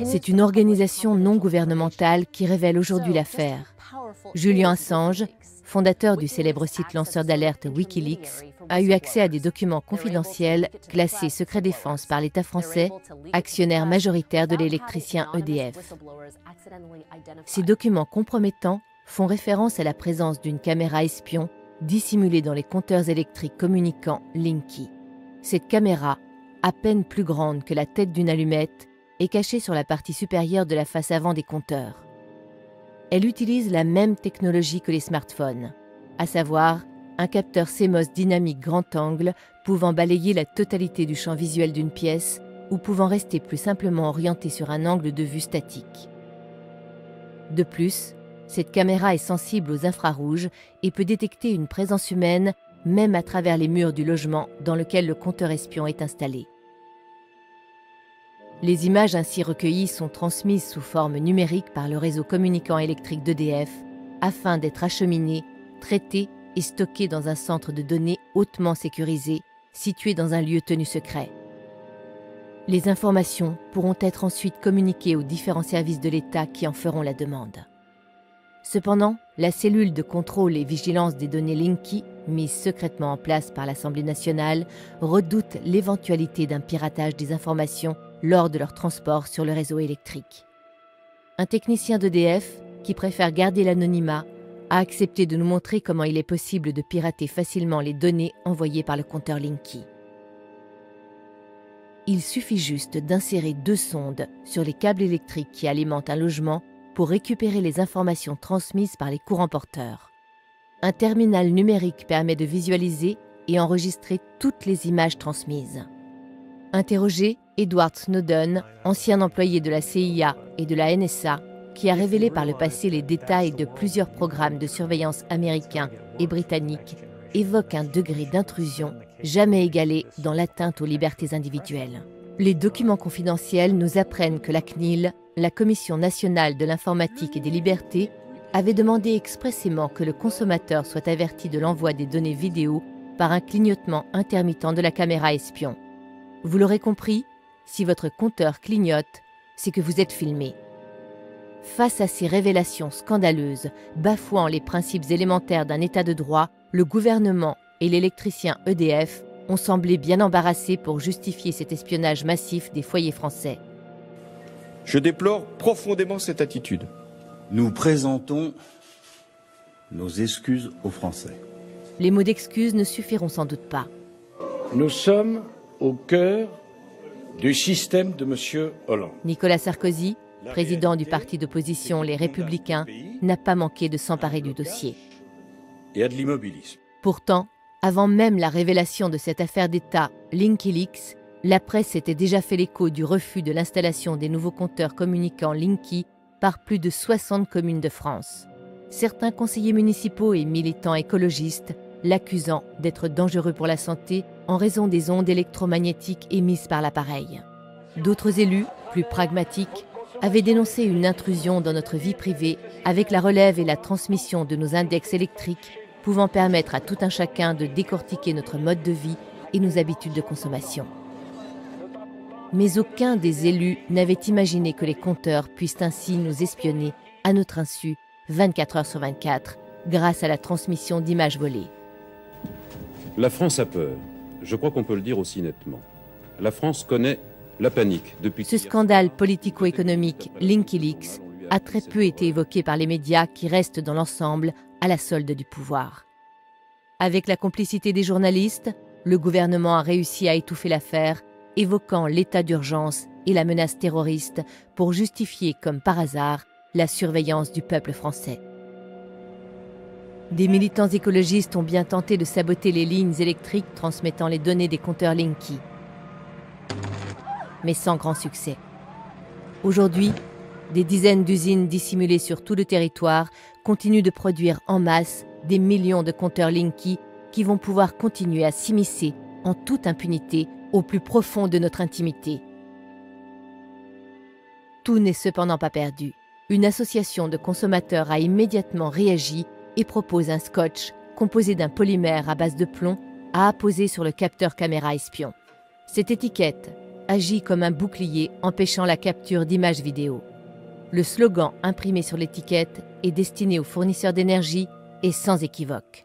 C'est une organisation non gouvernementale qui révèle aujourd'hui l'affaire. Julian Assange, fondateur du célèbre site lanceur d'alerte Wikileaks, a eu accès à des documents confidentiels classés secret défense par l'État français, actionnaire majoritaire de l'électricien EDF. Ces documents compromettants font référence à la présence d'une caméra espion dissimulée dans les compteurs électriques communicants Linky. Cette caméra, à peine plus grande que la tête d'une allumette, est cachée sur la partie supérieure de la face avant des compteurs. Elle utilise la même technologie que les smartphones, à savoir un capteur CMOS dynamique grand angle pouvant balayer la totalité du champ visuel d'une pièce ou pouvant rester plus simplement orienté sur un angle de vue statique. De plus, cette caméra est sensible aux infrarouges et peut détecter une présence humaine même à travers les murs du logement dans lequel le compteur espion est installé. Les images ainsi recueillies sont transmises sous forme numérique par le réseau communicant électrique d'EDF afin d'être acheminées, traitées et stockées dans un centre de données hautement sécurisé situé dans un lieu tenu secret. Les informations pourront être ensuite communiquées aux différents services de l'État qui en feront la demande. Cependant, la cellule de contrôle et vigilance des données Linky, mise secrètement en place par l'Assemblée nationale, redoute l'éventualité d'un piratage des informations lors de leur transport sur le réseau électrique. Un technicien d'EDF, qui préfère garder l'anonymat, a accepté de nous montrer comment il est possible de pirater facilement les données envoyées par le compteur Linky. Il suffit juste d'insérer 2 sondes sur les câbles électriques qui alimentent un logement pour récupérer les informations transmises par les courants porteurs. Un terminal numérique permet de visualiser et enregistrer toutes les images transmises. Interrogé, Edward Snowden, ancien employé de la CIA et de la NSA, qui a révélé par le passé les détails de plusieurs programmes de surveillance américains et britanniques, évoque un degré d'intrusion jamais égalé dans l'atteinte aux libertés individuelles. Les documents confidentiels nous apprennent que la CNIL, la Commission nationale de l'informatique et des libertés, avait demandé expressément que le consommateur soit averti de l'envoi des données vidéo par un clignotement intermittent de la caméra espion. Vous l'aurez compris, si votre compteur clignote, c'est que vous êtes filmé. Face à ces révélations scandaleuses, bafouant les principes élémentaires d'un état de droit, le gouvernement et l'électricien EDF ont semblé bien embarrassés pour justifier cet espionnage massif des foyers français. Je déplore profondément cette attitude. Nous présentons nos excuses aux Français. Les mots d'excuse ne suffiront sans doute pas. Nous sommes au cœur du système de M. Hollande. Nicolas Sarkozy, président du parti d'opposition Les Républicains, n'a pas manqué de s'emparer du dossier. Et à de l'immobilisme. Pourtant, avant même la révélation de cette affaire d'État Wikileaks, la presse s'était déjà fait l'écho du refus de l'installation des nouveaux compteurs communicants Linky par plus de 60 communes de France. Certains conseillers municipaux et militants écologistes l'accusant d'être dangereux pour la santé en raison des ondes électromagnétiques émises par l'appareil. D'autres élus, plus pragmatiques, avaient dénoncé une intrusion dans notre vie privée avec la relève et la transmission de nos index électriques pouvant permettre à tout un chacun de décortiquer notre mode de vie et nos habitudes de consommation. Mais aucun des élus n'avait imaginé que les compteurs puissent ainsi nous espionner à notre insu 24 heures sur 24 grâce à la transmission d'images volées. La France a peur. Je crois qu'on peut le dire aussi nettement. La France connaît la panique depuis... Ce scandale politico-économique, Wikileaks, a très peu été évoqué par les médias qui restent dans l'ensemble à la solde du pouvoir. Avec la complicité des journalistes, le gouvernement a réussi à étouffer l'affaire, évoquant l'état d'urgence et la menace terroriste pour justifier, comme par hasard, la surveillance du peuple français. Des militants écologistes ont bien tenté de saboter les lignes électriques transmettant les données des compteurs Linky, mais sans grand succès. Aujourd'hui, des dizaines d'usines dissimulées sur tout le territoire continuent de produire en masse des millions de compteurs Linky qui vont pouvoir continuer à s'immiscer en toute impunité au plus profond de notre intimité. Tout n'est cependant pas perdu. Une association de consommateurs a immédiatement réagi et propose un scotch composé d'un polymère à base de plomb à apposer sur le capteur caméra espion. Cette étiquette, agit comme un bouclier empêchant la capture d'images vidéo. Le slogan imprimé sur l'étiquette est destiné aux fournisseurs d'énergie et sans équivoque.